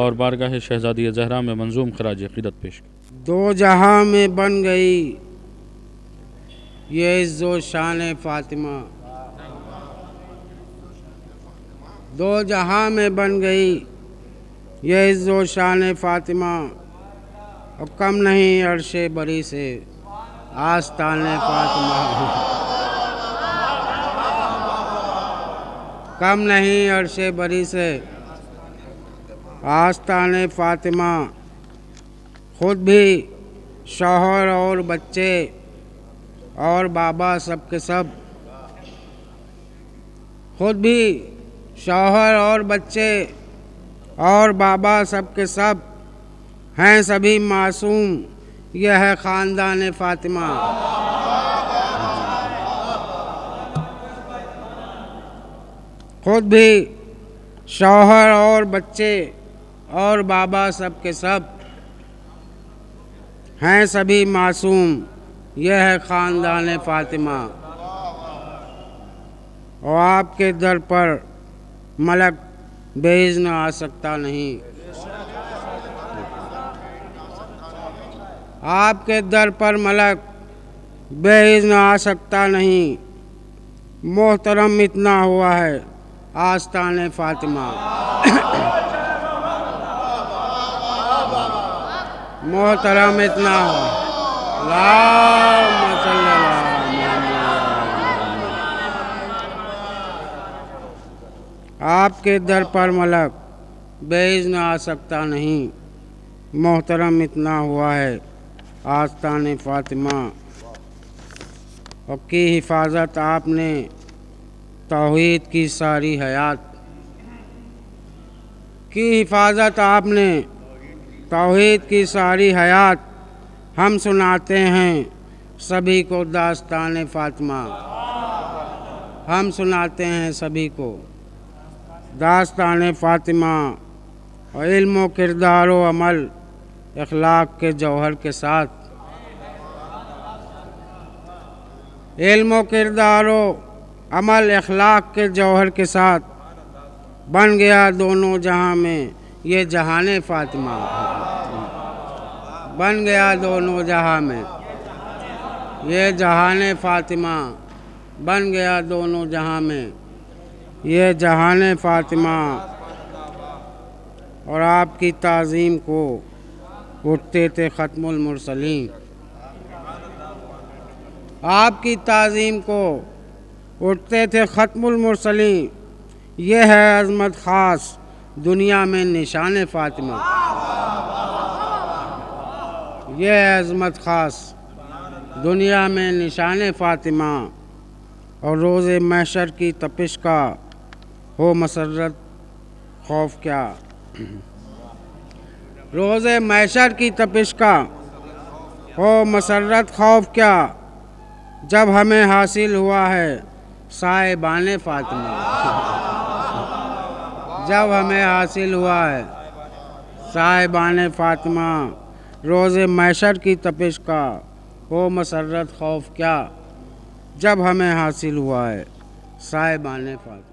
اور بارگاہ شہزادی زہرا میں منظوم خراج عقیدت پیش کریں۔ دو جہاں میں بن گئی یہ عز و شان فاطمہ، دو جہاں میں بن گئی یہ عز و شان فاطمہ، اور کم نہیں عرش بری سے آستان فاطمہ، کم نہیں عرش بری سے آستان فاطمہ، خود بھی شوہر اور بچے اور بابا سب کے سب، خود بھی شوہر اور بچے اور بابا سب کے سب ہیں سبھی معصوم، یہ ہے خاندان فاطمہ۔ خود بھی شوہر اور بچے اور بابا سب کے سب ہیں سبھی معصوم، یہ ہے خاندان فاطمہ، اور آپ کے در پر ملک بے اذن آ سکتا نہیں، آپ کے در پر ملک بے اذن آ سکتا نہیں، محترم اتنا ہوا ہے آستان فاطمہ، محترم اتنا ہوا، اللہم صلی اللہ آپ کے در پر ملک بے اذن آ سکتا نہیں، محترم اتنا ہوا ہے آستان فاطمہ، اور کی حفاظت آپ نے توحید کی ساری حیات، کی حفاظت آپ نے توحید کی ساری حیات، ہم سناتے ہیں سبھی کو داستان فاطمہ، ہم سناتے ہیں سبھی کو داستان فاطمہ، اور علم و کردار و عمل اخلاق کے جوہر کے ساتھ، علم و کردار و عمل اخلاق کے جوہر کے ساتھ بن گیا دونوں جہاں میں یہ جہان فاطمہ، بن گیا دونوں جہاں میں یہ جہان فاطمہ، بن گیا دونوں جہاں میں یہ جہان فاطمہ، اور آپ کی تعظیم کو اٹھتے تھے ختم المرسلین، آپ کی تعظیم کو اٹھتے تھے ختم المرسلین، یہ ہے عظمت خاص دنیا میں نشان فاطمہ، یہ ہے عظمت خاص دنیا میں نشان فاطمہ، اور روز محشر کی تپش کا ہو مسرت خوف کیا، روز محشر کی تپش کا ہو مسرت خوف کیا، جب ہمیں حاصل ہوا ہے صاحبان فاطمہ، جب ہمیں حاصل ہوا ہے صاحبان فاطمہ، روز محشر کی تپش کا ہو مسرت خوف کیا، جب ہمیں حاصل ہوا ہے صاحبان فاطمہ۔